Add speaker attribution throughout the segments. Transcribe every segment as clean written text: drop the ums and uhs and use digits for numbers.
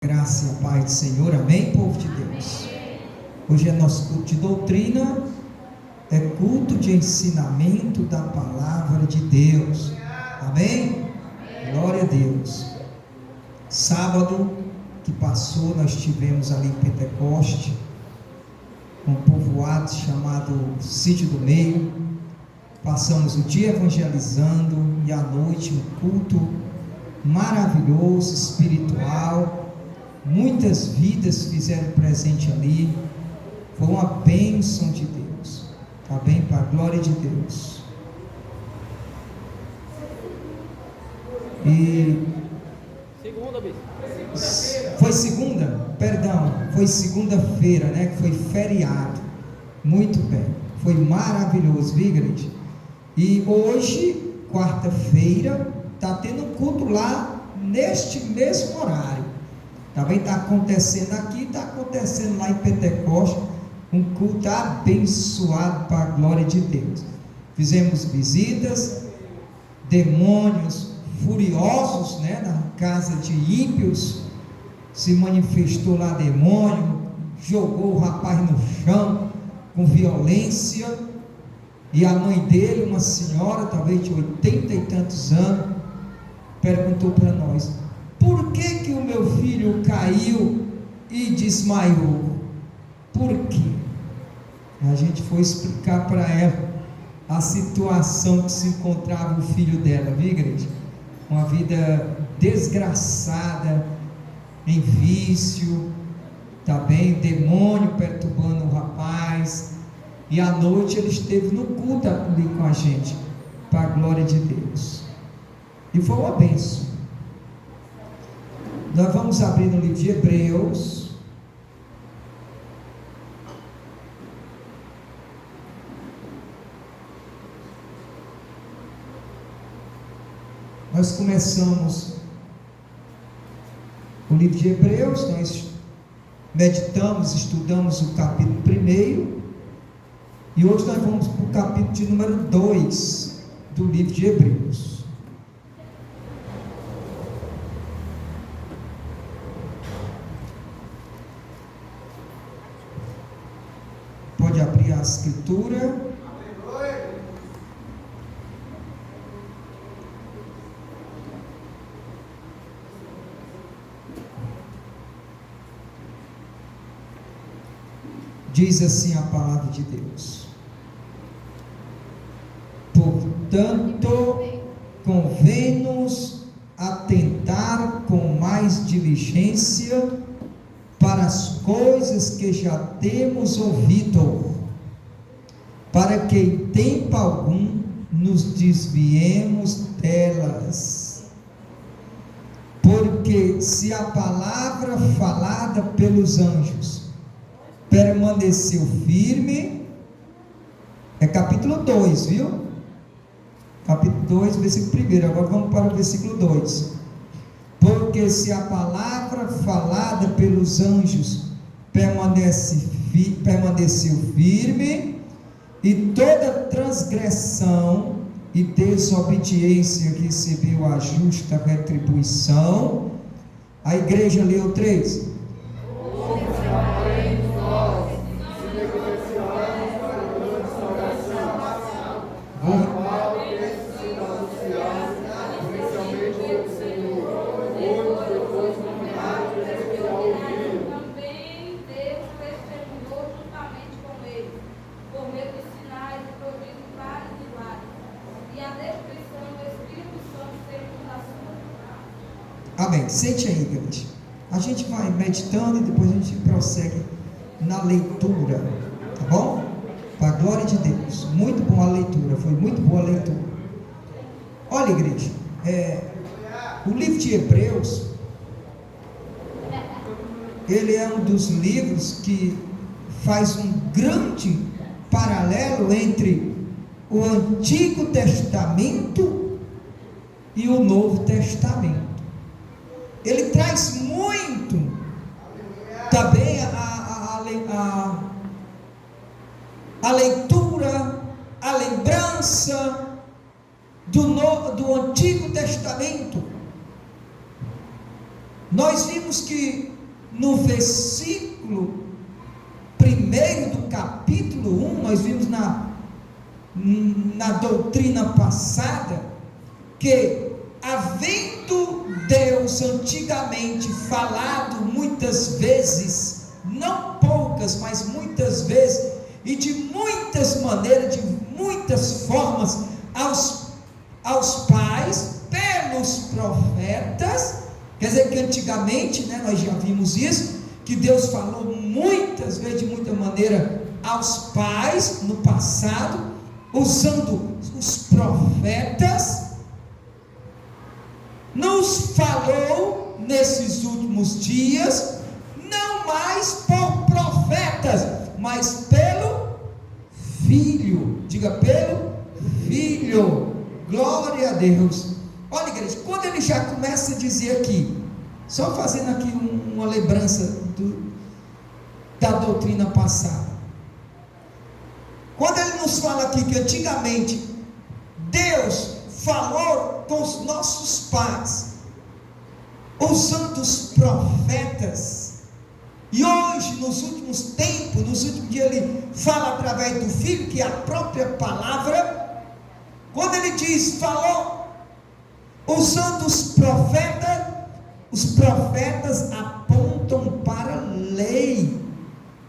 Speaker 1: Graça e a paz do Senhor, amém, povo de Deus? Hoje é nosso culto de doutrina, é culto de ensinamento da palavra de Deus, amém? Glória a Deus. Sábado que passou, nós tivemos ali em Pentecoste, um povoado chamado Sítio do Meio. Passamos o dia evangelizando e à noite um culto maravilhoso, espiritual. Muitas vidas fizeram presente ali. Foi uma bênção de Deus. Tá bem? Para a glória de Deus. E
Speaker 2: segunda, bispo.
Speaker 1: Foi segunda? Perdão, foi segunda-feira, né? Que foi feriado. Muito bem. Foi maravilhoso, viu, igreja? E hoje, quarta-feira, está tendo culto lá neste mesmo horário. Também está acontecendo aqui, está acontecendo lá em Pentecoste, um culto abençoado para a glória de Deus. Fizemos visitas, demônios furiosos, né, na casa de ímpios, se manifestou lá demônio, jogou o rapaz no chão com violência, e a mãe dele, uma senhora, talvez de 80 e tantos anos, perguntou para nós: por que o meu filho caiu e desmaiou? Por quê? A gente foi explicar para ela a situação que se encontrava o filho dela, viu, igreja? Uma vida desgraçada, em vício, tá bem? Demônio perturbando o rapaz. E à noite ele esteve no culto ali com a gente, para a glória de Deus. E foi uma bênção. Nós vamos abrir no livro de Hebreus. Nós começamos o livro de Hebreus, nós meditamos, estudamos o capítulo 1, e hoje nós vamos para o capítulo de número 2 do livro de Hebreus. Pode abrir a escritura. Diz assim a palavra de Deus: portanto, convém-nos atentar com mais diligência para as coisas que já temos ouvido, para que em tempo algum nos desviemos delas. Porque se a palavra falada pelos anjos permaneceu firme, é capítulo 2, viu? Capítulo 2, versículo 1. Agora vamos para o versículo 2. Porque se a palavra falada pelos anjos permaneceu firme, e toda transgressão e desobediência recebeu a justa retribuição. A igreja leu 3. Amém. Sente aí, igreja. A gente vai meditando e depois a gente prossegue na leitura, tá bom? Para a glória de Deus. Muito boa a leitura, foi muito boa a leitura. Olha, igreja, o livro de Hebreus, ele é um dos livros que faz um grande paralelo entre o Antigo Testamento e o Novo Testamento. Ele traz muito também a leitura, a lembrança do Antigo Testamento. Nós vimos que no versículo 1 do capítulo 1, nós vimos na doutrina passada, que havendo Deus antigamente falado muitas vezes, não poucas, mas muitas vezes, e de muitas maneiras, de muitas formas, aos pais, pelos profetas, quer dizer que antigamente, nós já vimos isso, que Deus falou muitas vezes, de muita maneira, aos pais, no passado, usando os profetas. Nos falou nesses últimos dias, não mais por profetas, mas pelo Filho. Diga, pelo Filho. Glória a Deus. Olha, igreja, quando ele já começa a dizer aqui, só fazendo aqui uma lembrança da doutrina passada, quando ele nos fala aqui que antigamente Deus falou com os nossos pais, usando os profetas, e hoje, nos últimos tempos, nos últimos dias, ele fala através do Filho, que é a própria palavra. Quando ele diz, falou usando os profetas apontam para a lei,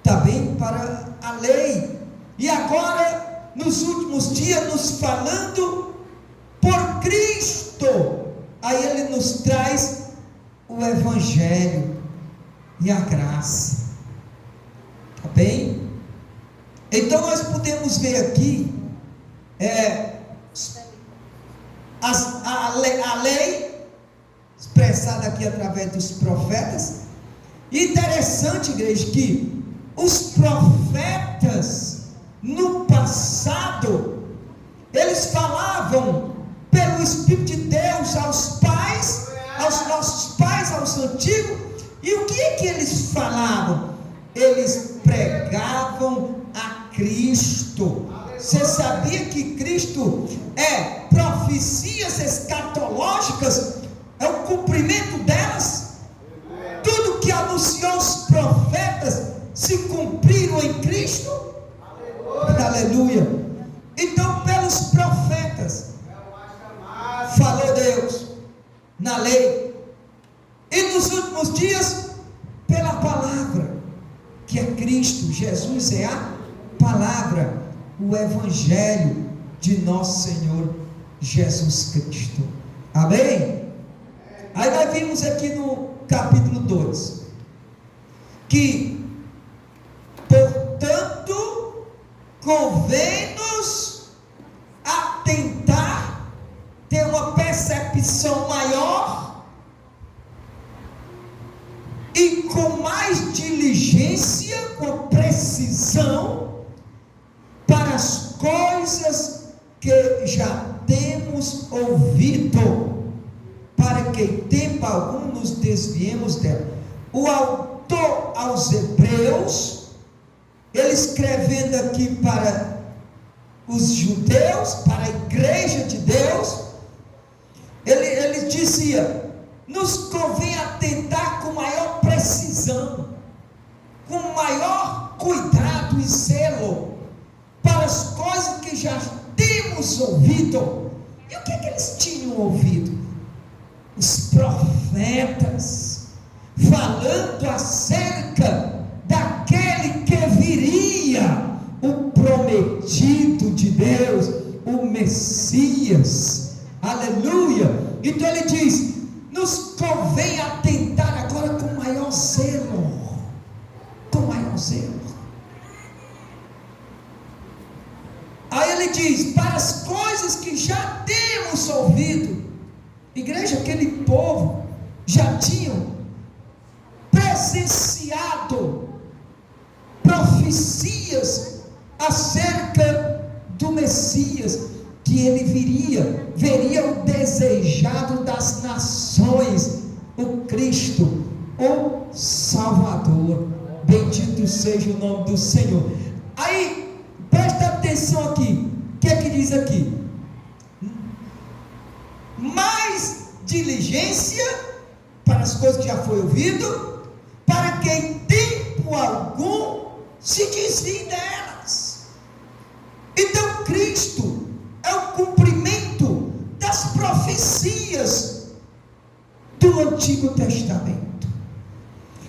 Speaker 1: também para a lei, e agora, nos últimos dias, nos falando por Cristo, aí ele nos traz o Evangelho e a graça, tá bem? Então nós podemos ver aqui a lei expressada aqui através dos profetas. Interessante, igreja, que os profetas no passado, eles falavam pelo Espírito de Deus aos pais, aos nossos pais, aos antigos. E o que é que eles falavam? Eles pregavam a Cristo. Você sabia que Cristo é profecias escatológicas? É o cumprimento delas? Tudo que anunciou os profetas se cumpriram em Cristo? Aleluia. Então, pelos profetas falou Deus na lei, e nos últimos dias pela palavra, que é Cristo. Jesus é a palavra, o Evangelho de nosso Senhor Jesus Cristo. Amém? Aí nós vimos aqui no capítulo 2 que, portanto, convém-nos atentar, ter uma percepção maior e com mais diligência, com precisão, para as coisas que já temos ouvido, para que em tempo algum nos desviemos dela. O autor aos Hebreus, ele escrevendo aqui para os judeus, para a igreja de Deus, ele dizia: nos convém atentar com maior precisão, com maior cuidado e zelo, para as coisas que já temos ouvido. E o que eles tinham ouvido? Os profetas falando acerca daquele que viria, o prometido de Deus, o Messias. Aleluia. Então ele diz: nos convém atentar agora com maior zelo, com maior zelo. Aí ele diz: para as coisas que já temos ouvido. Igreja, aquele povo já tinham presenciado profecias acerca do Messias, que ele veria o desejado das nações, o Cristo, o Salvador. Bendito seja o nome do Senhor. Aí, presta atenção aqui, o que é que diz aqui? Mais diligência para as coisas que já foi ouvido, para que em tempo algum se desvie delas. Então Cristo é o cumprimento das profecias do Antigo Testamento.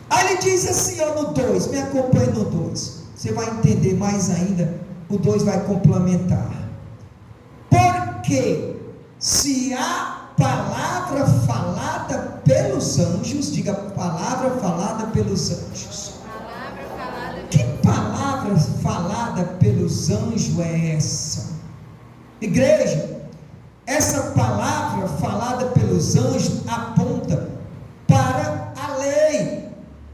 Speaker 1: Aí ele diz assim, no 2, me acompanhe no 2, você vai entender mais ainda, o 2 vai complementar. Porque se a palavra falada pelos anjos, diga palavra falada pelos anjos. Que palavra falada pelos anjos é essa? Igreja, essa palavra falada pelos anjos aponta para a lei,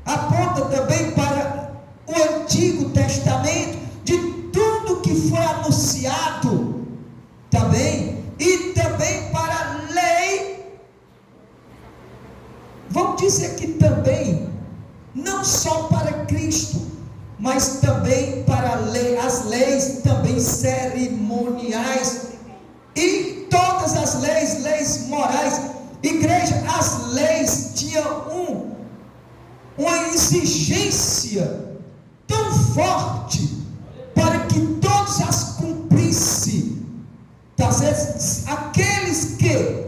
Speaker 1: aponta também para o Antigo Testamento, de tudo que foi anunciado também, e também para a lei. Vamos dizer que também, não só para Cristo, mas também para as leis também cerimoniais, e todas as leis morais. Igreja, as leis tinham uma exigência tão forte, para que todos as cumprissem. Às vezes, aqueles que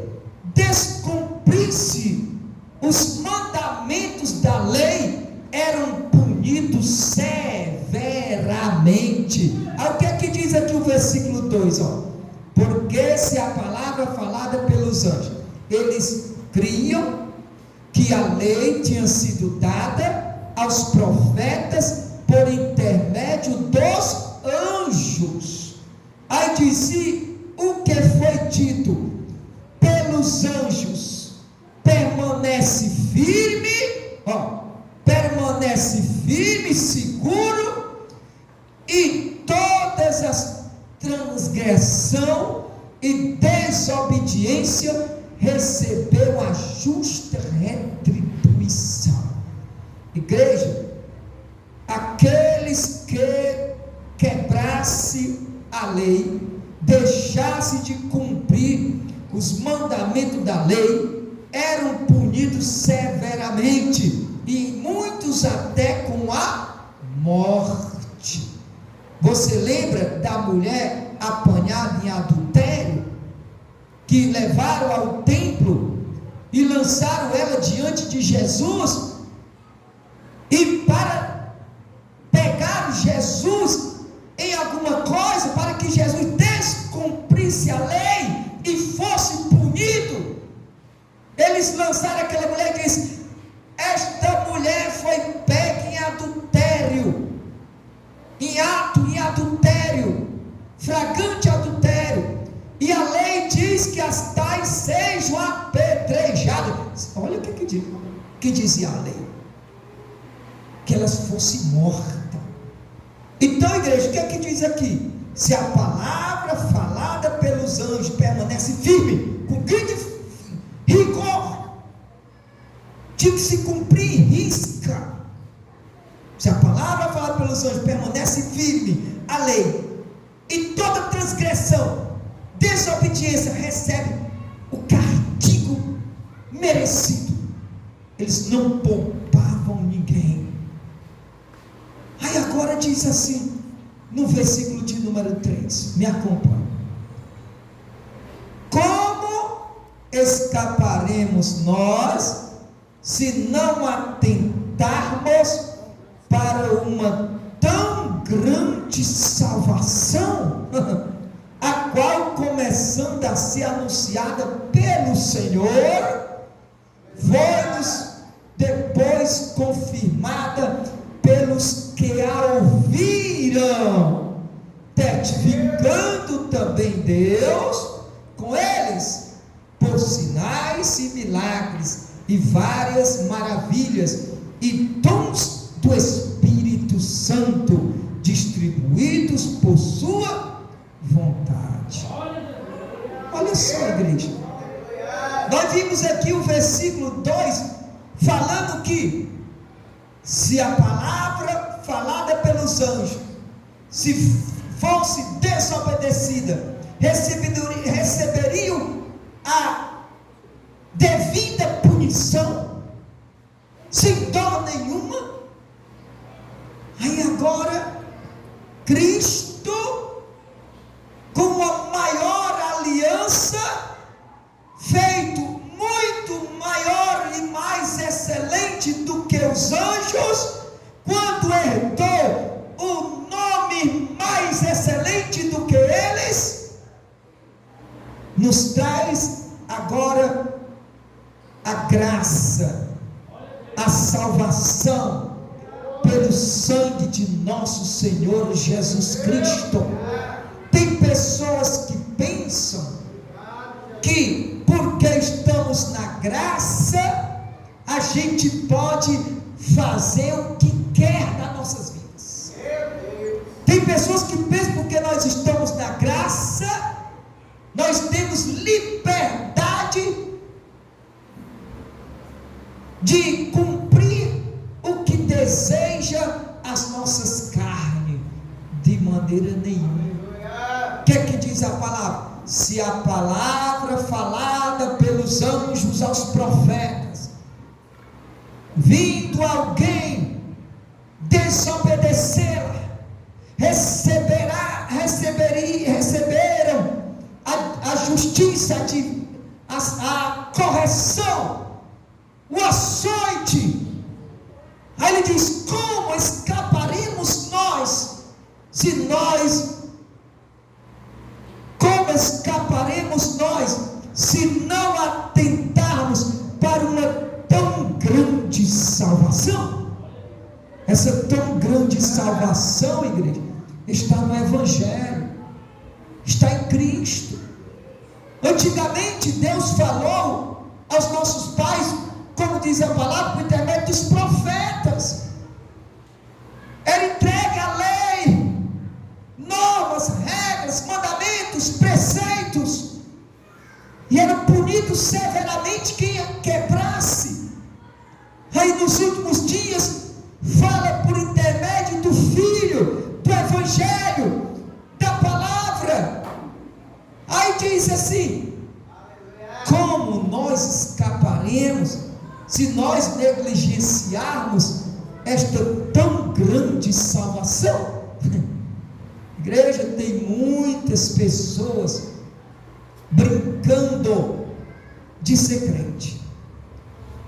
Speaker 1: descumprissem os mandamentos da lei eram punidos severamente. O que é que diz aqui o versículo 2? Porque se a palavra falada pelos anjos, eles criam que a lei tinha sido dada aos profetas por intermédio dos anjos. Aí disse, o que foi dito pelos anjos permanece firme, permanece firme, seguro, e todas as transgressão e desobediência recebeu a justa retribuição. Igreja, aqueles que quebrassem a lei, deixassem de cumprir os mandamentos da lei, eram punidos severamente, e muitos até com a morte. Você lembra da mulher apanhada em adultério, que levaram ao templo e lançaram ela diante de Jesus, e para pegar Jesus em alguma coisa, para que Jesus descumprisse a lei e fosse punido, eles lançaram aquela mulher e disse: esta mulher foi pega em adultério, em ato, em adultério, flagrante adultério, e a lei diz que as tais sejam apedrejadas. Olha o que dizia a lei, que elas fossem mortas. Então, igreja, o que é que diz aqui? Se a palavra falada pelos anjos permanece firme, com grande rigor, tinha que se cumprir em risca. Se a palavra falada pelos anjos permanece firme, a lei, e toda transgressão, desobediência recebe o castigo merecido. Eles não poupavam ninguém. Aí agora diz assim, no versículo de número 3, me acompanhe: como escaparemos nós se não atentarmos para uma tão grande salvação, a qual, começando a ser anunciada pelo Senhor, foi-nos depois confirmada pelos que a ouviram, testificando também Deus com eles, por sinais e milagres, e várias maravilhas, e dons do Espírito Santo, distribuídos por sua vontade. Olha só, igreja, nós vimos aqui o versículo 2, falando que se a palavra falada pelos anjos, se fosse desobedecida, receberiam a devida punição. sem dó nenhuma. Aí agora, Cristo, com uma maior aliança, feito muito maior e mais excelente do que os anjos, quando herdou o nome mais excelente do que eles, nos traz agora a graça, a salvação, pelo sangue de nosso Senhor Jesus Cristo. Tem pessoas que pensam que porque estamos na graça, a gente pode fazer o que quer nas nossas vidas. Tem pessoas que pensam porque nós estamos na graça, nós temos liberdade de cumprir o que deseja as nossas carnes, de maneira nenhuma. O que é que diz a palavra? Se a palavra falada pelos anjos aos profetas, vindo alguém desobedecê-la, receberam a justiça, a correção, o açoite. Aí ele diz: como escaparemos nós, se não atentarmos para uma tão grande salvação? Essa tão grande salvação, igreja, está no Evangelho, está em Cristo. Antigamente Deus falou aos nossos pais, como diz a palavra, por intermédio dos profetas. Ele entrega a lei, normas, regras, mandamentos, preceitos, e era punido severamente quem a quebrasse. Aí nos últimos dias fala por intermédio do Filho, do Evangelho, da palavra. Aí diz assim: como nós escaparemos se nós negligenciarmos esta tão grande salvação? Igreja, tem muitas pessoas brincando de ser crente.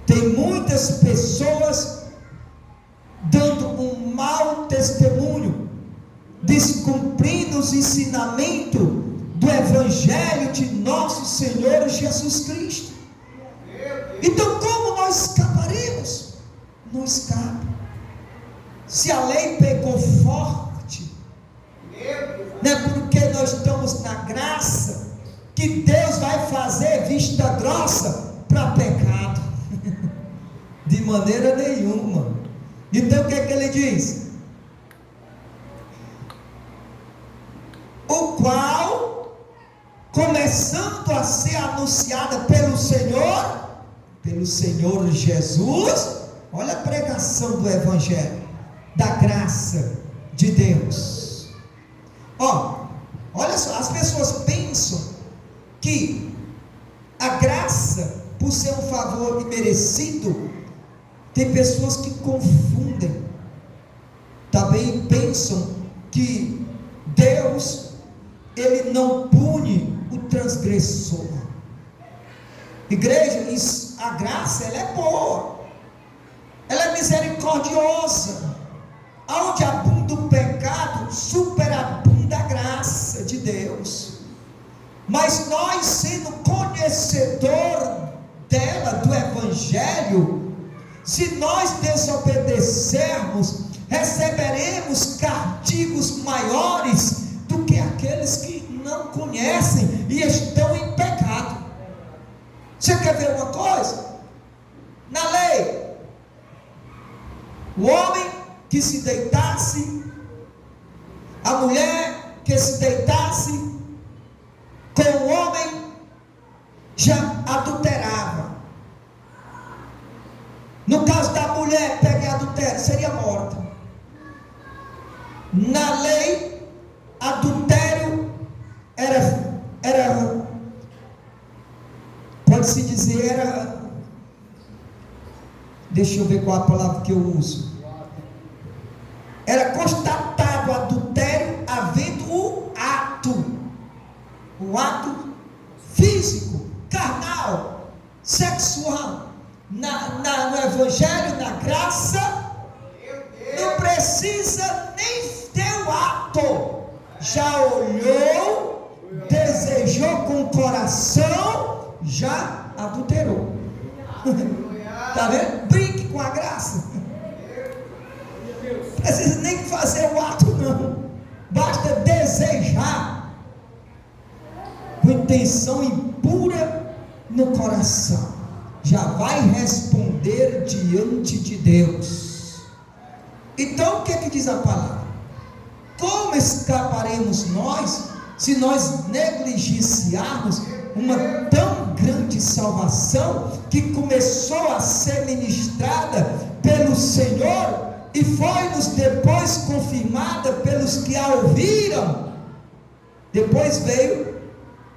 Speaker 1: Tem muitas pessoas dando um mau testemunho, descumprindo os ensinamentos do Evangelho de nosso Senhor Jesus Cristo. Então, como nós escaparemos? Não escapa. Se a lei pegou forte, não é porque nós estamos na graça que Deus vai fazer vista grossa para pecado. De maneira nenhuma. Então o que é que ele diz? O qual, começando a ser anunciada pelo Senhor Jesus, olha a pregação do Evangelho, da graça de Deus. Olha só, as pessoas pensam que a graça, por ser um favor imerecido, tem pessoas que confundem, também pensam que Deus, Ele não pune o transgressor. Igreja, a graça, ela é boa, ela é misericordiosa. Onde abunda o pecado, superabunda a graça de Deus. Mas nós, sendo conhecedor dela, do Evangelho, se nós desobedecermos, receberemos castigos maiores do que aqueles que não conhecem e estão em pecado. Você quer ver uma coisa? Na lei, o homem que se deitasse, a mulher que se deitasse com o homem, já adulterava. No caso da mulher, pega e adultério, seria morta. Na lei, adultério era pode-se dizer, era Deixa eu ver qual a palavra que eu uso. Era constatado o adultério havendo o ato físico, carnal, sexual. No Evangelho, na graça, não precisa nem ter o ato. Já olhou, desejou com o coração, já adulterou. Está vendo? Brinque com a graça. Não precisa nem fazer o ato, não. Basta desejar com intenção impura no coração. Já vai responder diante de Deus. Então o que é que diz a palavra? Como escaparemos nós se nós negligenciarmos uma tão grande salvação que começou a ser ministrada pelo Senhor e foi-nos depois confirmada pelos que a ouviram? Depois veio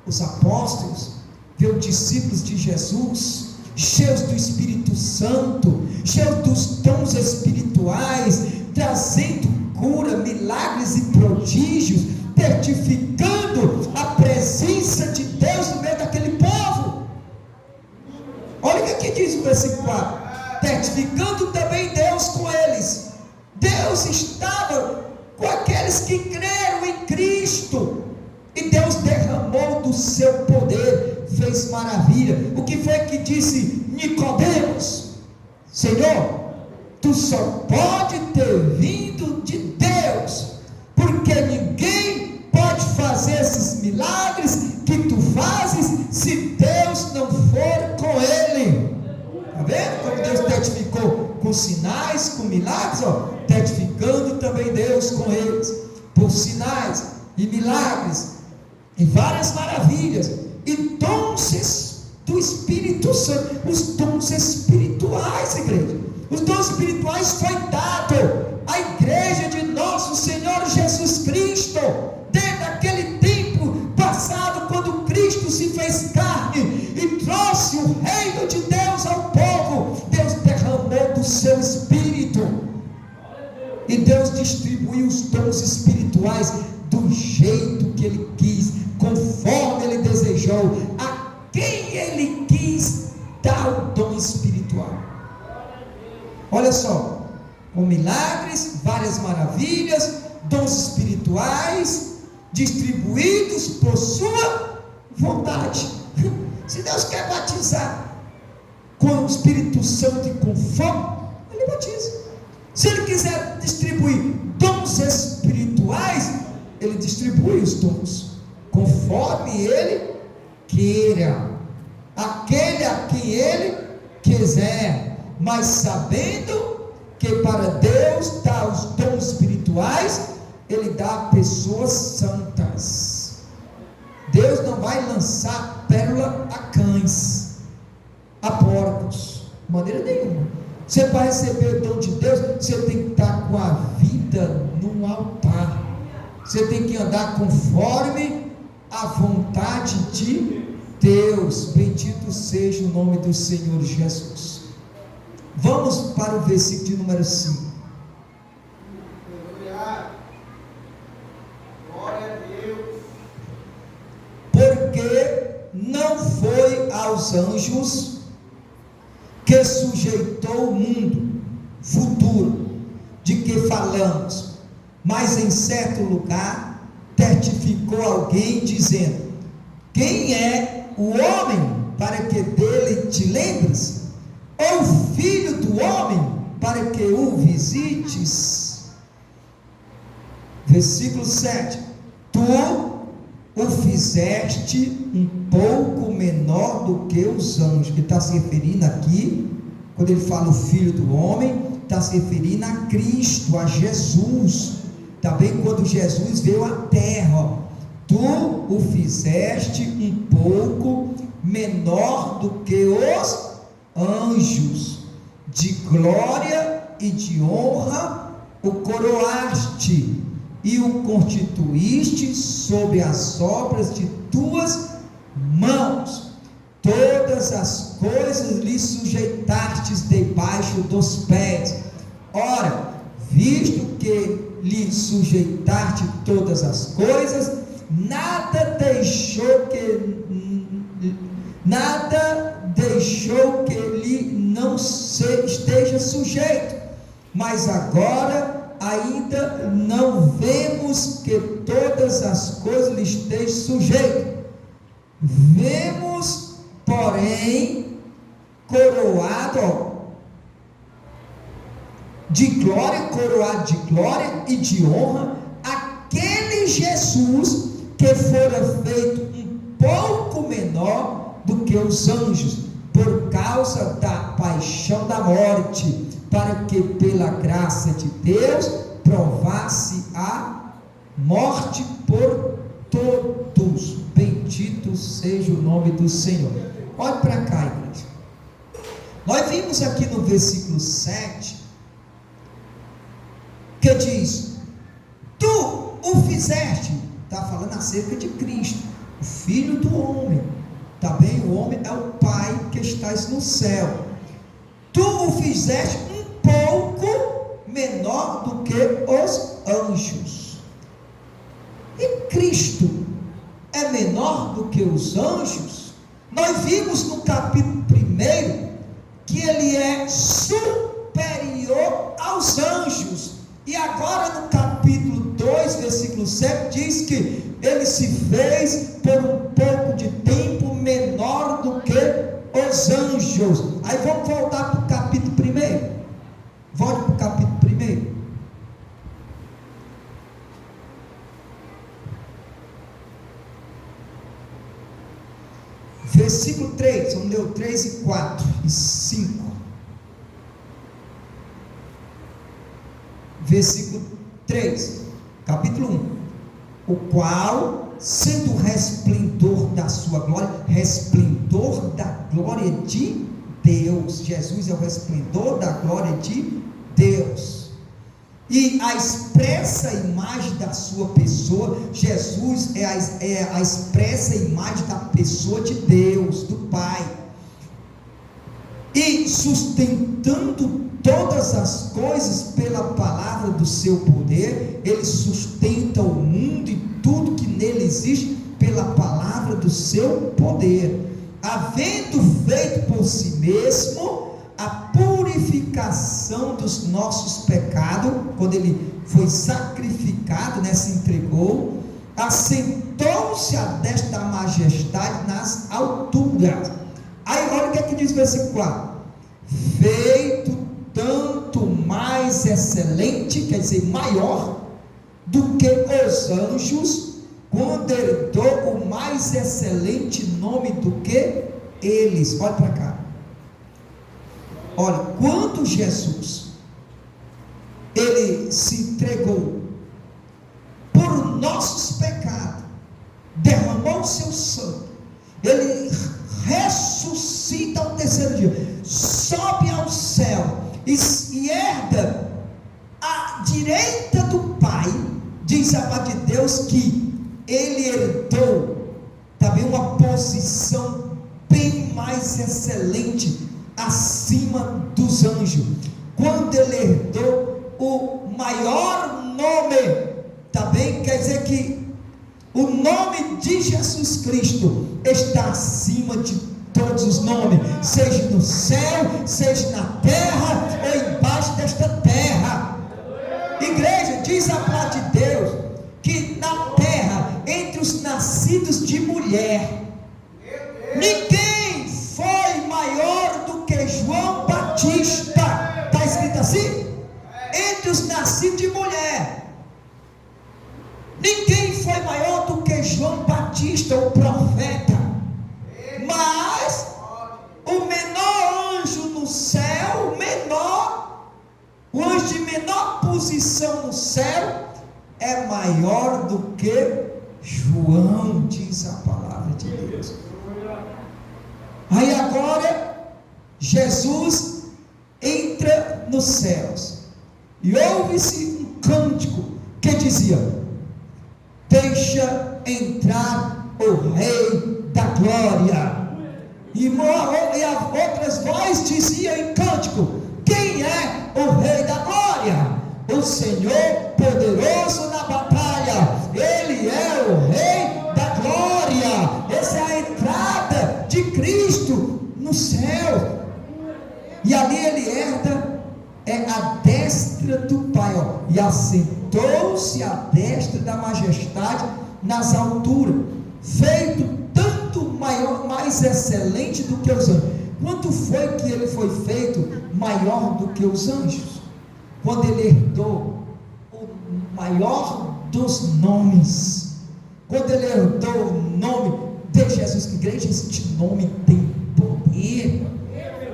Speaker 1: os apóstolos, veio os discípulos de Jesus, cheios do Espírito Santo, cheios dos dons espirituais, trazendo cura, milagres e prodígios, testificando a presença de Deus no meio daquele povo. Olha o que diz o versículo 4: testificando também Deus com eles. Deus estava com aqueles que creram em Cristo, e Deus derramou do seu poder, fez maravilha. O que foi que disse Nicodemos? Senhor, tu só pode ter vindo de Deus, porque ninguém pode fazer esses milagres que tu fazes se Deus não for com ele. Está vendo como Deus testificou com sinais, com milagres? Testificando também Deus com eles, por sinais e milagres e várias maravilhas e dons do Espírito Santo. Os dons espirituais, igreja, os dons espirituais foi dado à igreja de nosso Senhor Jesus Cristo, desde aquele tempo passado, quando Cristo se fez carne e trouxe o reino de Deus ao povo. Deus derramou do seu Espírito, e Deus distribuiu os dons espirituais do jeito que Ele quis, conforme Ele desejou, a quem Ele quis dar o dom espiritual. Olha só, com milagres, várias maravilhas, dons espirituais, distribuídos por sua vontade. Se Deus quer batizar com o Espírito Santo e com fogo, Ele batiza. Se Ele quiser distribuir dons espirituais, Ele distribui os dons, conforme Ele queira, aquele a quem Ele quiser, mas sabendo que para Deus dar os dons espirituais, Ele dá a pessoas santas. Deus não vai lançar pérola a cães, a porcos, de maneira nenhuma. Você vai receber o dom de Deus, você tem que estar com a vida no altar, você tem que andar conforme a vontade de Deus. Bendito seja o nome do Senhor Jesus. Vamos para o versículo de número 5.
Speaker 3: Glória a Deus.
Speaker 1: Porque não foi aos anjos que sujeitou o mundo futuro de que falamos, mas em certo lugar testificou alguém dizendo: quem é o homem para que dele te lembres? Ou o filho do homem para que o visites? Versículo 7: tu o fizeste um pouco menor do que os anjos. Ele está se referindo aqui, quando ele fala o filho do homem, está se referindo a Cristo, a Jesus. Também quando Jesus veio à terra, tu o fizeste um pouco menor do que os anjos, de glória e de honra o coroaste e o constituíste sobre as obras de tuas mãos. Todas as coisas lhe sujeitastes debaixo dos pés. Ora, visto que lhe sujeitaste todas as coisas, nada deixou que lhe não esteja sujeito. Mas agora ainda não vemos que todas as coisas lhe estejam sujeitas. Vemos, porém, coroado de glória e de honra, aquele Jesus que fora feito um pouco menor do que os anjos, por causa da paixão da morte, para que pela graça de Deus provasse a morte por todos. Bendito seja o nome do Senhor. Olhe para cá, igreja. Nós vimos aqui no versículo 7 que diz: tu o fizeste. Está falando acerca de Cristo, o Filho do homem. Tá bem? O homem é o Pai que estás no céu. Tu o fizeste um pouco menor do que os anjos. E Cristo é menor do que os anjos? Nós vimos no capítulo 1 que ele é superior aos anjos. E agora no capítulo 2, versículo 7, diz que ele se fez por um pouco de tempo menor do que os anjos. Aí vamos voltar para o capítulo 1. Volte para o capítulo 1. Versículo 3, vamos ler o 3 e 4 e 5. Versículo 3, capítulo 1. O qual, sendo o resplendor da sua glória, resplendor da glória de Deus. Jesus é o resplendor da glória de Deus. E a expressa imagem da sua pessoa. Jesus é a expressa imagem da pessoa de Deus, do Pai. E sustentando todas as coisas pela palavra do seu poder, ele sustenta o mundo e tudo que nele existe pela palavra do seu poder, havendo feito por si mesmo a purificação dos nossos pecados, quando ele foi sacrificado, se entregou, assentou-se à destra da majestade nas alturas. Aí olha o que é que diz o versículo 4: feito tanto mais excelente, quer dizer, maior do que os anjos, quando herdou o mais excelente nome do que eles. Olha para cá. Olha, quando Jesus ele se entregou por nossos pecados, derramou o seu sangue, ele ressuscita ao terceiro dia, sobe ao céu e herda à direita do Pai. Diz a palavra de Deus que ele herdou também uma posição bem mais excelente, acima dos anjos, quando ele herdou o maior nome. Também quer dizer que o nome de Jesus Cristo está acima de todos os nomes, seja no céu, seja na terra ou embaixo desta terra. Igreja, diz a palavra de Deus que na terra, entre os nascidos de mulher, ninguém foi maior do que João Batista. Está escrito assim? Entre os nascidos de mulher, ninguém foi maior do que João Batista, o profeta. Mas o menor anjo no céu, o anjo de menor posição no céu, é maior do que João, diz a palavra de Deus. Aí agora Jesus entra nos céus e ouve-se um cântico que dizia: deixa entrar o Rei da Glória. E outras vozes diziam em cântico: quem é o Rei da Glória? O Senhor poderoso na batalha, Ele é o Rei da Glória. Essa é a entrada de Cristo no céu. E ali Ele herda a destra do Pai, ó, e assentou-se à destra da majestade nas alturas, feito tanto maior, mais excelente do que os anjos. Quanto foi que Ele foi feito maior do que os anjos? Quando Ele herdou o maior dos nomes, quando Ele herdou o nome de Jesus. Que igreja, este nome tem poder.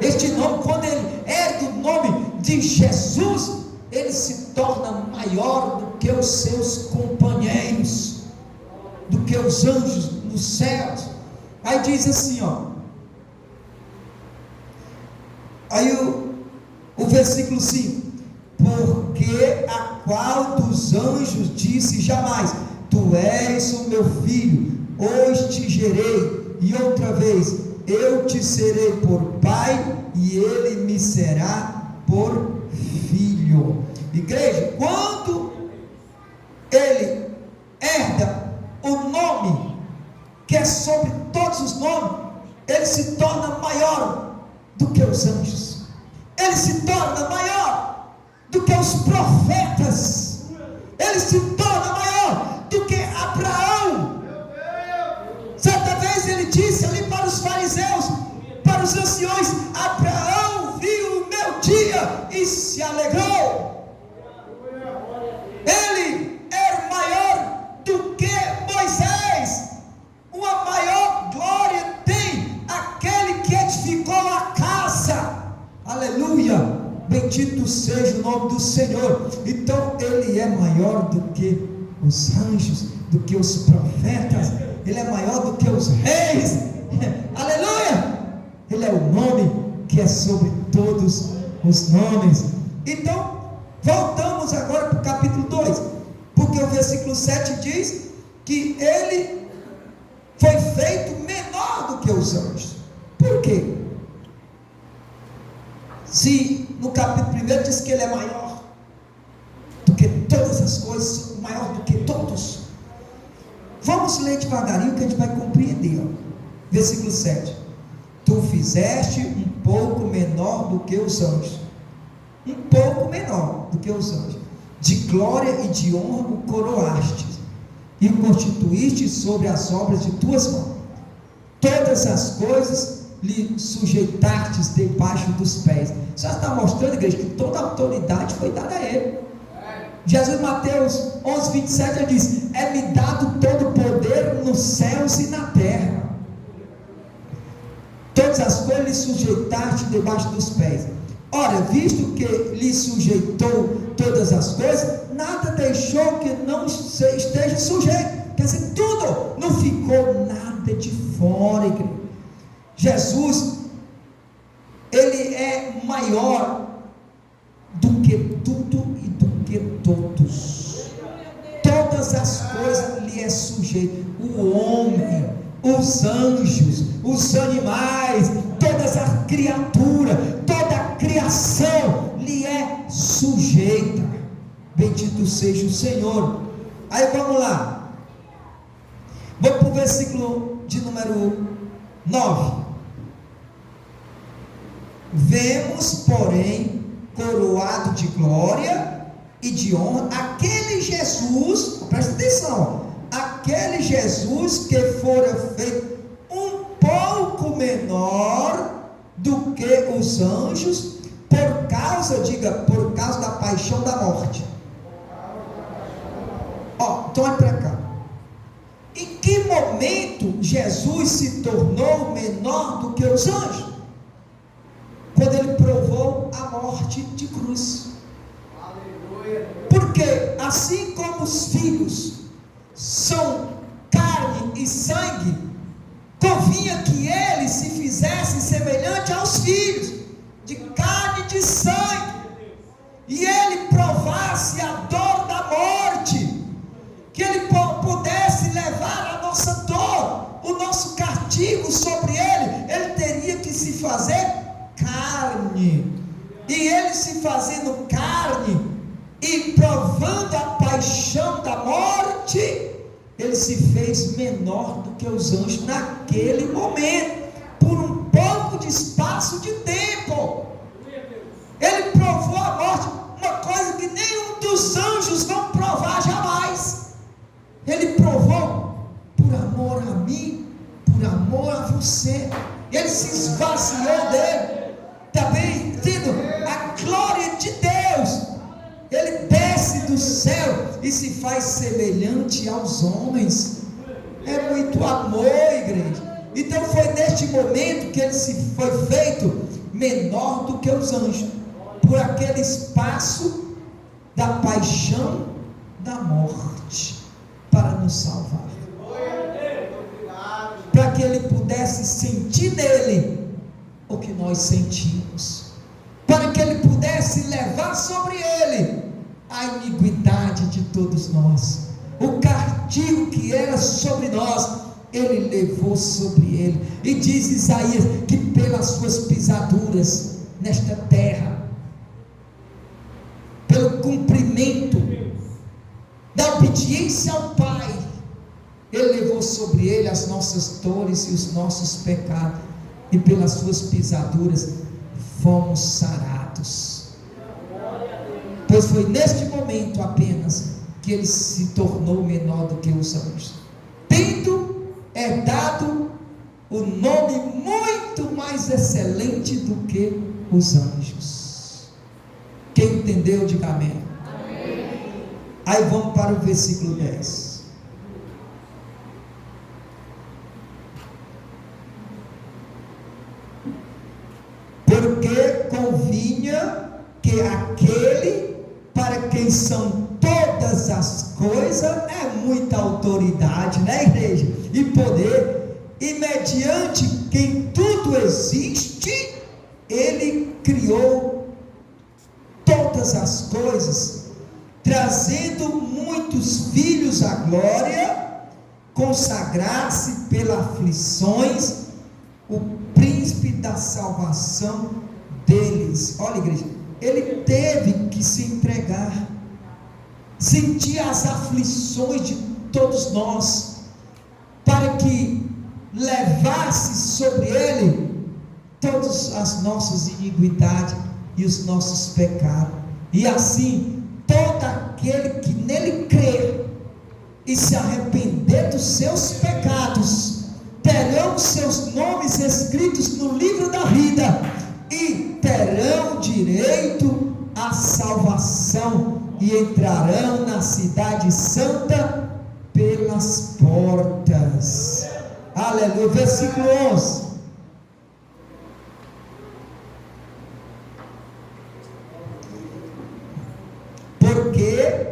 Speaker 1: Este nome, quando Ele herda o nome de Jesus, Ele se torna maior do que os seus companheiros, do que os anjos nos céus. Aí diz assim, ó, aí o versículo 5: porque a qual dos anjos disse jamais: tu és o meu filho, hoje te gerei, e outra vez: eu te serei por pai, e ele me será por filho. Igreja, quando Ele herda o nome que é sobre todos os nomes, Ele se torna maior do que os anjos, Ele se torna maior do que os profetas, Ele se torna maior do que Abraão. Certa vez Ele disse ali para os fariseus, para os anciões: Abraão viu o meu dia e se alegrou. Ele era maior do que Moisés. Uma maior glória tem aquele que edificou a casa. Aleluia, bendito seja o nome do Senhor. Então Ele é maior do que os anjos, do que os profetas. Ele é maior do que os reis. Aleluia, Ele é o nome que é sobre todos os nomes. Então voltamos agora para o capítulo 2, porque o versículo 7 diz que Ele foi feito menor do que os anjos. Por quê? Se no capítulo 1 diz que Ele é maior do que todas as coisas, maior do que todos. Vamos ler devagarinho que a gente vai compreender, ó. Versículo 7: tu fizeste um pouco menor do que os anjos, um pouco menor do que os anjos, de glória e de honra o coroaste, e o constituíste sobre as obras de tuas mãos. Todas as coisas lhe sujeitastes debaixo dos pés. Isso já está mostrando, igreja, que toda a autoridade foi dada a Ele. Jesus, Mateus 11, 27, ele diz: é-me dado todo o poder nos céus e na terra. Todas as coisas lhe sujeitaste debaixo dos pés. Ora, visto que lhe sujeitou todas as coisas, nada deixou que não esteja sujeito. Quer dizer, tudo, não ficou nada de fora, igreja. Jesus, Ele é maior do que tudo e do que todos. Todas as coisas lhe é sujeito. O homem, os anjos, os animais, todas as criaturas, toda a criação lhe é sujeita. Bendito seja o Senhor. Aí vamos lá, vamos para o versículo de número 9. Vemos, porém, coroado de glória e de honra aquele Jesus, presta atenção, aquele Jesus que fora feito um pouco menor do que os anjos, por causa, diga, por causa da paixão da morte. Ó, então olha para cá. Em que momento Jesus se tornou menor do que os anjos? Quando Ele provou a morte de cruz. Porque assim como os filhos são carne e sangue, convinha que Ele se fizesse semelhante aos filhos, de carne e de sangue, e Ele provasse a dor da morte, que Ele pudesse levar a nossa dor, o nosso castigo sobre Ele. Ele teria e provando a paixão da morte, ele se fez menor do que os anjos naquele momento, por um pouco de espaço de tempo. Ele provou a morte, uma coisa que nenhum dos anjos vão provar jamais. Ele provou por amor a mim, por amor a você. Ele se esvaziou dele, também tendo a glória de Deus. Ele desce do céu e se faz semelhante aos homens. É muito amor, igreja. Então foi neste momento que ele se foi feito menor do que os anjos, por aquele espaço da paixão da morte, para nos salvar, para que ele pudesse sentir nele o que nós sentimos, para que ele pudesse levar sobre ele a iniquidade de todos nós, o castigo que era sobre nós, ele levou sobre ele. E diz Isaías que pelas suas pisaduras nesta terra, pelo cumprimento da obediência ao Pai, ele levou sobre ele as nossas dores e os nossos pecados, e pelas suas pisaduras fomos sarados. Pois foi neste momento apenas que ele se tornou menor do que os anjos, tendo dado o nome muito mais excelente do que os anjos. Quem entendeu, diga amém. Amém. Aí vamos para o versículo 10. Porque convinha que aquele para quem são todas as coisas, é muita autoridade, né, igreja? E poder, e mediante quem tudo existe, ele criou todas as coisas, trazendo muitos filhos à glória, consagrar-se pelas aflições, o príncipe da salvação deles. Olha, igreja, ele teve que se entregar, sentir as aflições de todos nós, para que levasse sobre ele todas as nossas iniquidades e os nossos pecados, e assim todo aquele que nele crer e se arrepender dos seus pecados, terão seus nomes escritos no livro da vida, e terão direito à salvação, e entrarão na cidade santa pelas portas. Aleluia. Versículo 11. Porque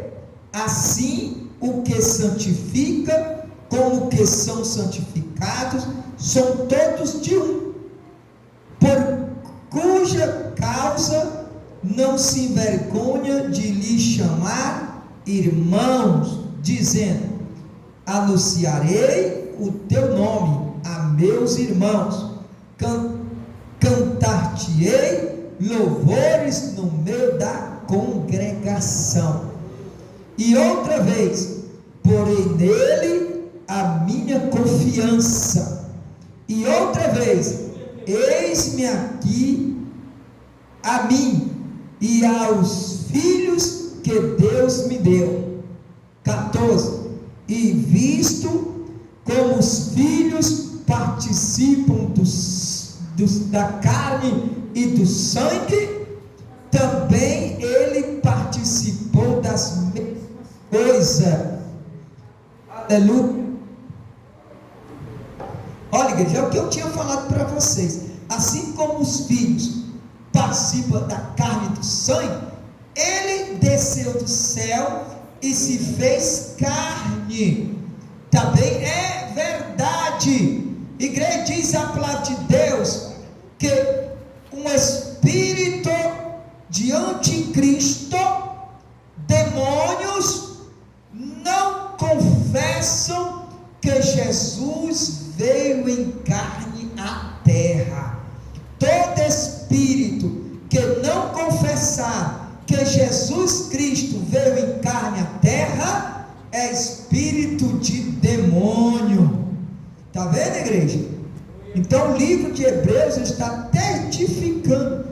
Speaker 1: assim o que santifica como que são santificados são todos de um, por cuja causa não se envergonha de lhe chamar irmãos, dizendo: anunciarei o teu nome a meus irmãos, cantar-te-ei louvores no meio da congregação. E outra vez, porei nele a minha confiança. E outra vez, eis-me aqui a mim e aos filhos que Deus me deu. 14. E visto como os filhos participam da carne e do sangue, também ele participou das mesmas coisas. Aleluia. Olha, igreja, é o que eu tinha falado para vocês. Assim como os filhos participam da carne e do sangue, ele desceu do céu e se fez carne. Também é verdade. Igreja, diz a palavra de Deus que um espírito de anticristo, demônios, não confessam que Jesus veio em carne à terra. Todo espírito que não confessar que Jesus Cristo veio é espírito de demônio. Está vendo, igreja? Então o livro de Hebreus está testificando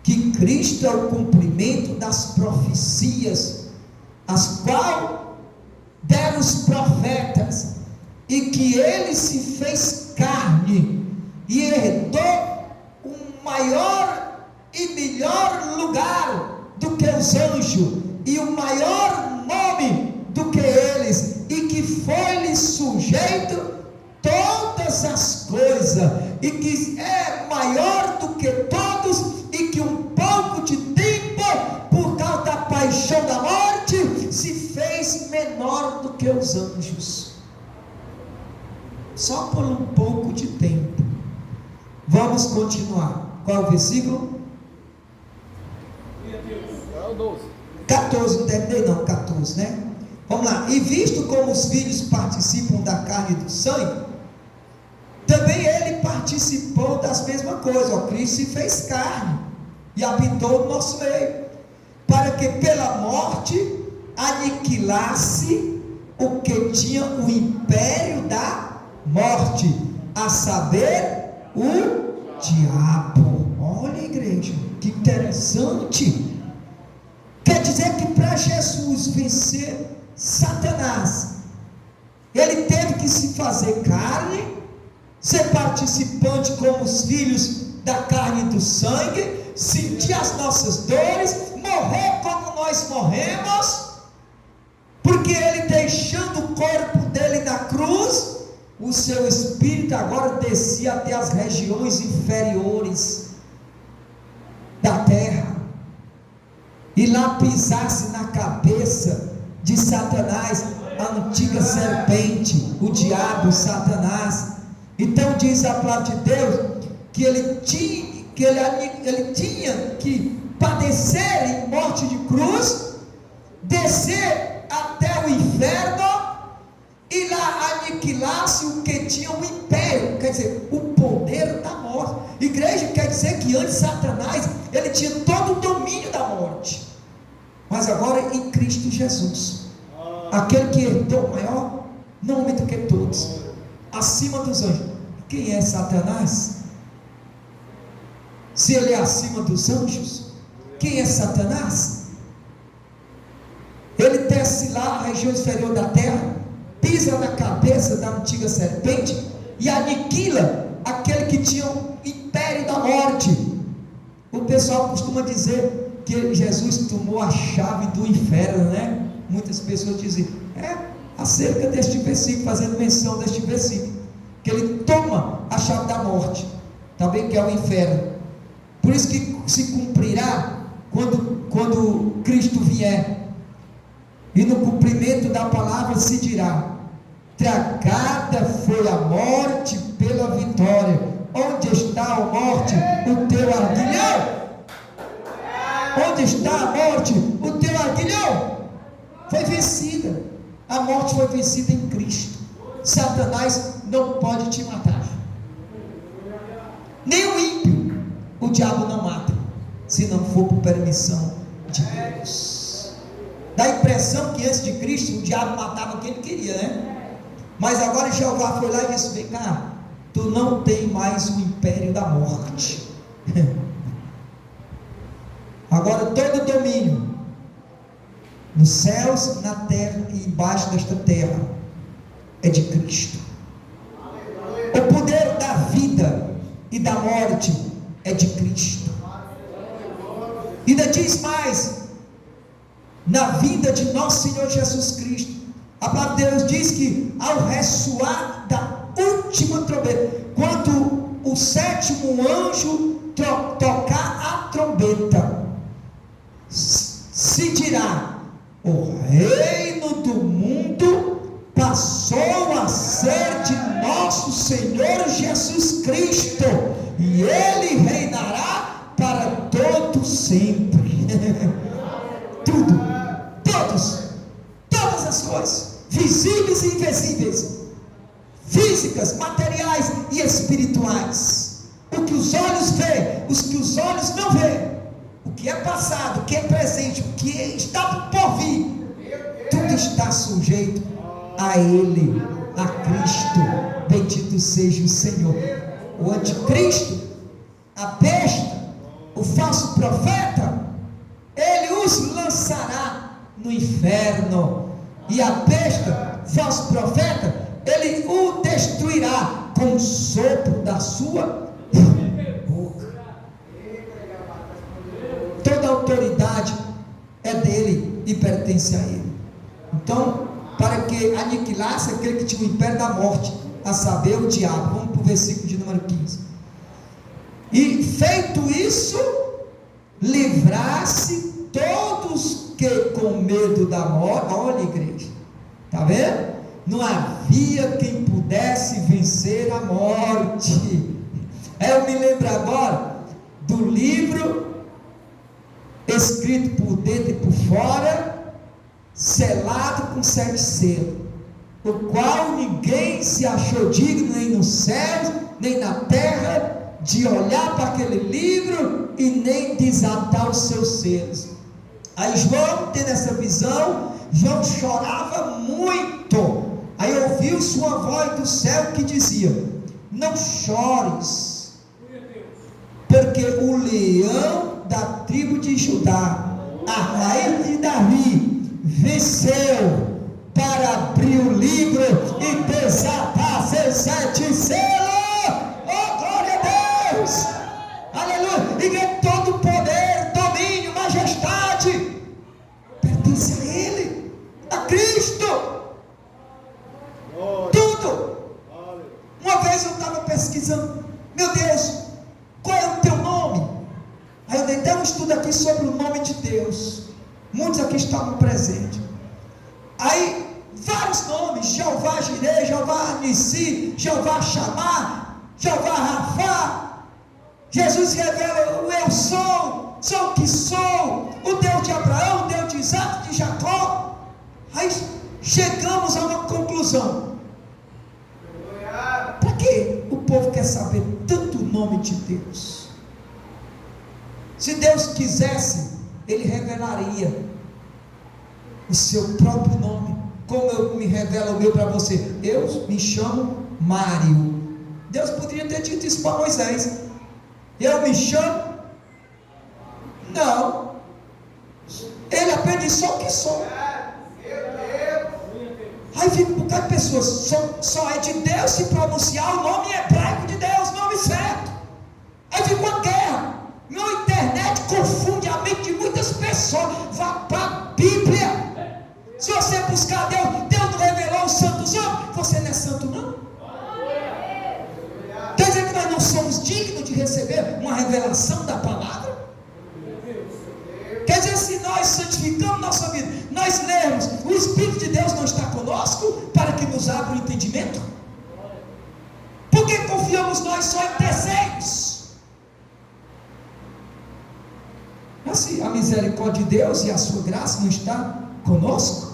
Speaker 1: que Cristo é o cumprimento das profecias, as quais deram os profetas, e que ele se fez carne e herdou um maior e melhor lugar do que os anjos, e o maior nome do que eles, e que foi-lhe sujeito todas as coisas, e que é maior do que todos, e que um pouco de tempo, por causa da paixão da morte, se fez menor do que os anjos. Só por um pouco de tempo. Vamos continuar. Qual é o versículo? 14, não terminei não, 14, né? Vamos lá. E visto como os filhos participam da carne e do sangue, também ele participou das mesmas coisas. O Cristo se fez carne e habitou no nosso meio, para que pela morte aniquilasse o que tinha o império da morte, a saber, o diabo. Olha, igreja, que interessante. Quer dizer que para Jesus vencer Satanás, ele teve que se fazer carne, ser participante como os filhos da carne e do sangue, sentir as nossas dores, morrer como nós morremos, porque ele, deixando o corpo dele na cruz, o seu espírito agora descia até as regiões inferiores da terra, e lá pisasse na cabeça de Satanás, a antiga serpente, o diabo, Satanás. Então diz a palavra de Deus que ele tinha que padecer em morte de cruz, descer até o inferno e lá aniquilasse o que tinha o império, quer dizer, o poder da morte. Igreja, quer dizer que antes Satanás, ele tinha todo o domínio da morte, mas agora em Cristo Jesus, aquele que herdou o maior nome do que todos, acima dos anjos. Quem é Satanás? Se ele é acima dos anjos, quem é Satanás? Ele desce lá na região inferior da terra, pisa na cabeça da antiga serpente e aniquila aquele que tinha o império da morte. O pessoal costuma dizer que Jesus tomou a chave do inferno, né? Muitas pessoas dizem, acerca deste versículo, fazendo menção deste versículo, que ele toma a chave da morte, também que é o inferno. Por isso que se cumprirá quando Cristo vier, e no cumprimento da palavra se dirá: tragada foi a morte pela vitória. Onde está a morte, o teu arguilhão? Onde está a morte, o teu arguilhão? Foi vencida. A morte foi vencida em Cristo. Satanás não pode te matar, nem o ímpio. O diabo não mata, se não for por permissão de Deus. Dá a impressão que antes de Cristo o diabo matava quem ele queria, né? Mas agora Jeová foi lá e disse: vem cá, tu não tem mais o império da morte. Agora todo domínio nos céus, na terra e embaixo desta terra é de Cristo. O poder da vida e da morte é de Cristo. E ainda diz mais: na vinda de nosso Senhor Jesus Cristo, a palavra de Deus diz que ao ressoar da última trombeta, quando o sétimo anjo tocar a trombeta, se dirá: o reino do mundo passou a ser de nosso Senhor Jesus Cristo, e Ele reinará para todo sempre. Tudo, todas as coisas, visíveis e invisíveis, físicas, materiais e espirituais, o que os olhos veem, os que os olhos não veem, o que é passado, o que é presente, o que está por vir, tudo está sujeito a Ele, a Cristo. Bendito seja o Senhor. O anticristo, a besta, o falso profeta, ele os lançará no inferno. E a besta, falso profeta, ele o destruirá com o sopro da sua boca. Toda a autoridade é dele e pertence a ele. Então, para que aniquilasse aquele que tinha o império da morte, a saber, o diabo. Vamos para o versículo de número 15. E feito isso, livrasse todos que com medo da morte. Olha, igreja, está vendo? Não havia quem pudesse vencer a morte. Eu me lembro agora do livro escrito por dentro e por fora, selado com 7 selos, o qual ninguém se achou digno, nem no céu, nem na terra, de olhar para aquele livro e nem desatar os seus selos. Aí João, tendo essa visão, João chorava muito. Aí ouviu-se uma voz do céu que dizia: não chores, porque o leão da tribo de Judá, a raiz de Davi, venceu para abrir o livro e desatar seus 7 selos. Oh, glória a Deus! Aleluia! E que todo poder, domínio, majestade pertence a Ele, a Cristo. Tudo. Uma vez eu estava pesquisando: meu Deus, qual é o teu nome? Aí eu dei até um estudo aqui sobre o nome de Deus. Muitos aqui estavam presentes. Aí, vários nomes: Jeová Jireh, Jeová Nissi, Jeová Shammah, Jeová Rafá. Jesus revela o eu sou o que sou, o Deus de Abraão, o Deus de Isaac, de Jacó. Aí chegamos a uma conclusão: para que o povo quer saber tanto o nome de Deus? Se Deus quisesse, Ele revelaria o seu próprio nome, como eu me revelo o meu para você. Eu me chamo Mário. Deus poderia ter dito isso para Moisés: eu me chamo. Não, Ele apenas só o que sou. Aí fica um bocado de pessoas: só é de Deus se pronunciar o nome hebraico de Deus, nome certo. Aí fica uma guerra. Na internet confunde a mente de muitas pessoas. Vá para a Bíblia. Se você buscar Deus, Deus não revelou os santos homens. Você não é santo, não? Quer dizer que nós não somos dignos de receber uma revelação da palavra? Quer dizer, se nós santificamos nossa vida, nós lermos, o Espírito de Deus não está conosco para que nos abra o entendimento? Por que confiamos nós só em terceiros? Assim, a misericórdia de Deus e a sua graça não está conosco?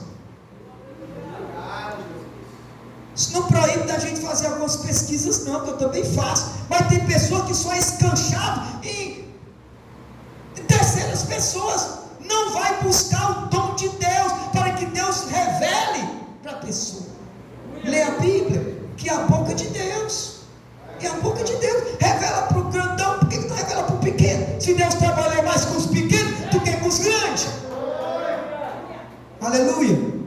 Speaker 1: Isso não proíbe da gente fazer algumas pesquisas, não, que eu também faço. Mas tem pessoa que só é escanchado em terceiras pessoas. Não vai buscar o dom de Deus, para que Deus revele para a pessoa. Lê a Bíblia, que é a boca de Deus. É a boca de Deus. Revela para o grandão. Por que não revela para o pequeno? Se Deus trabalha mais com os pequenos do que com os grandes. Aleluia.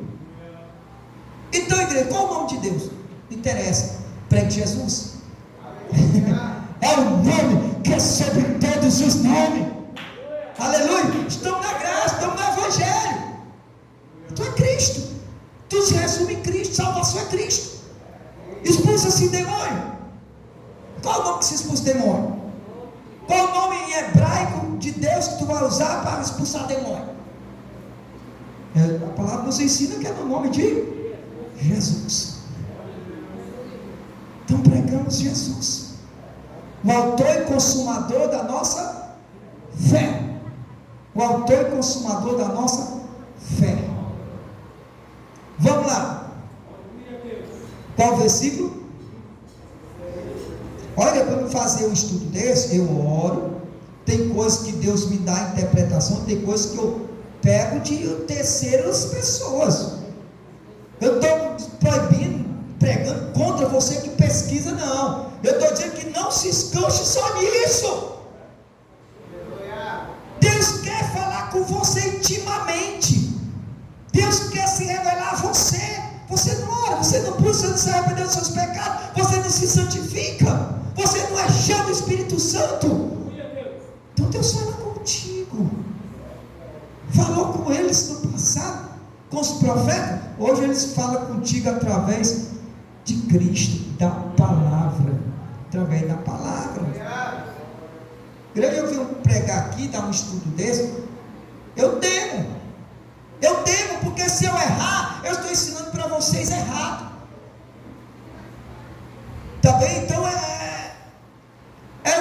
Speaker 1: Então, igreja, qual o nome de Deus? Não interessa. Pregue Jesus. É o nome que é sobre todos os nomes. Aleluia. Estamos na graça, estamos no Evangelho. Tu é Cristo. Tu se resume em Cristo. Salvação é Cristo. Expulsa-se demônio. Qual o nome que se expulsa demônio? Qual o nome em hebraico de Deus que tu vai usar para expulsar demônio? A palavra nos ensina que é no nome de Jesus. Então pregamos Jesus, o autor e consumador da nossa fé. O autor e consumador da nossa fé. Vamos lá. Qual versículo? Olha, para fazer um estudo desse, eu oro. Tem coisas que Deus me dá interpretação, tem coisas que eu pego de terceiras pessoas. Eu estou proibindo, pregando contra você que pesquisa, não. Eu estou dizendo que não se escanche só nisso. Deus quer falar com você intimamente. Deus quer se revelar a você. Você não ora, você não busca, você não se arrepender dos seus pecados, você não se santifica, você não é cheio do Espírito Santo. Então Deus fala contigo. Falou com eles no passado, com os profetas. Hoje eles falam contigo através de Cristo, da palavra. Através da palavra. Grande, eu vim pregar aqui, dar um estudo desse. Eu temo, porque se eu errar, eu estou ensinando para vocês errado. Tá bem? Então é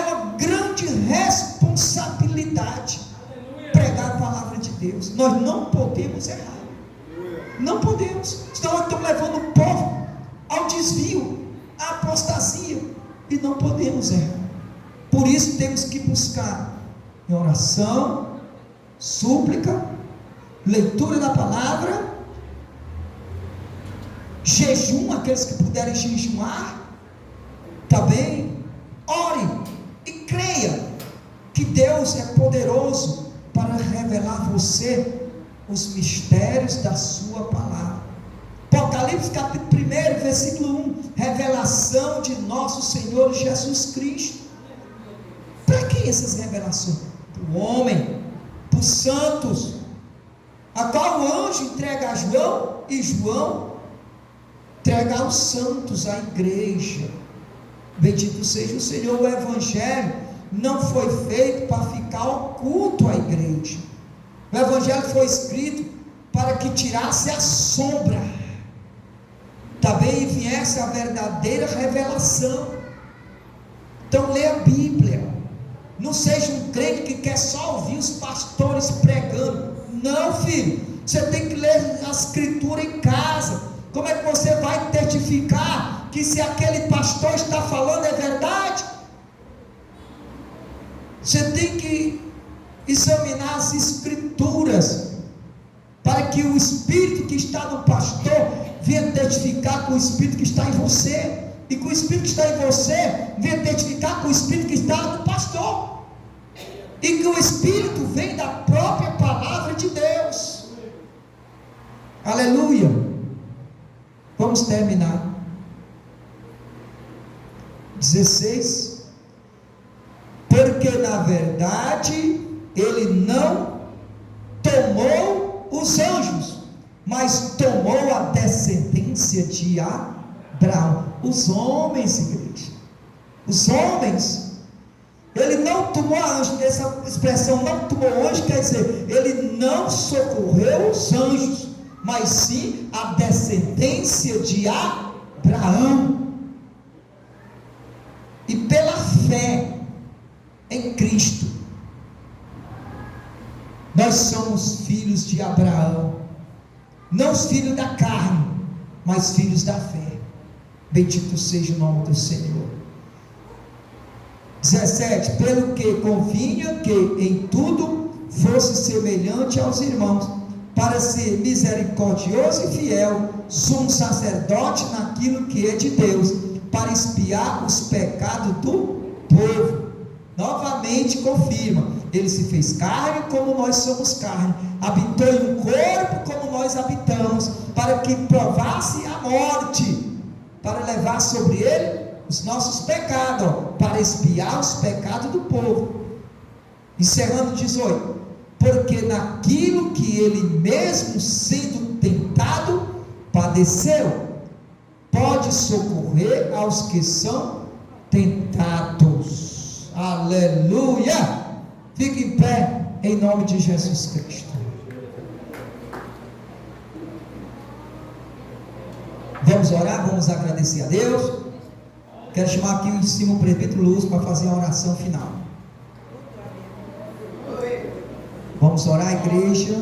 Speaker 1: uma grande responsabilidade pregar a palavra de Deus. Nós não podemos errar. Não podemos. Senão nós estamos levando o povo ao desvio, à apostasia. E não podemos errar. Por isso temos que buscar em oração, súplica, leitura da palavra, jejum, aqueles que puderem jejuar, tá bem? Ore e creia que Deus é poderoso para revelar a você os mistérios da sua palavra. Apocalipse capítulo 1, versículo 1, revelação de nosso Senhor Jesus Cristo. Para quem essas revelações? Para o homem, para os santos, a qual o anjo entrega a João, e João entrega aos santos, à igreja. Bendito seja o Senhor. O evangelho não foi feito para ficar oculto à igreja. O evangelho foi escrito para que tirasse a sombra, também viesse a verdadeira revelação. Então leia a Bíblia. Não seja um crente que quer só ouvir os pastores pregando. Não, filho, você tem que ler a escritura em casa. Como é que você vai testificar que se aquele pastor está falando é verdade? Você tem que examinar as escrituras, para que o Espírito que está no pastor venha testificar com o Espírito que está em você, e com o Espírito que está em você venha testificar com o Espírito que está no pastor, e que o Espírito vem da própria palavra de Deus. Aleluia. Vamos terminar. 16. Porque na verdade ele não tomou os anjos, mas tomou a descendência de Abraão. Os homens, igreja, os homens. Ele não tomou anjo. Essa expressão não tomou anjo quer dizer, ele não socorreu os anjos, mas sim a descendência de Abraão. E pela fé em Cristo, nós somos filhos de Abraão, não os filhos da carne, mas filhos da fé. Bendito seja o nome do Senhor. 17. Pelo que convinha que em tudo fosse semelhante aos irmãos, para ser misericordioso e fiel, sumo sacerdote naquilo que é de Deus, para expiar os pecados do povo. Novamente confirma, ele se fez carne como nós somos carne, habitou em um corpo como nós habitamos, para que provasse a morte, para levar sobre ele os nossos pecados, para expiar os pecados do povo. Encerrando 18. Porque naquilo que ele mesmo sendo tentado, padeceu, pode socorrer aos que são tentados. Aleluia! Fique em pé em nome de Jesus Cristo. Vamos orar, vamos agradecer a Deus. Quero chamar aqui em cima o presbítero Lúcio para fazer a oração final. Vamos orar, igreja.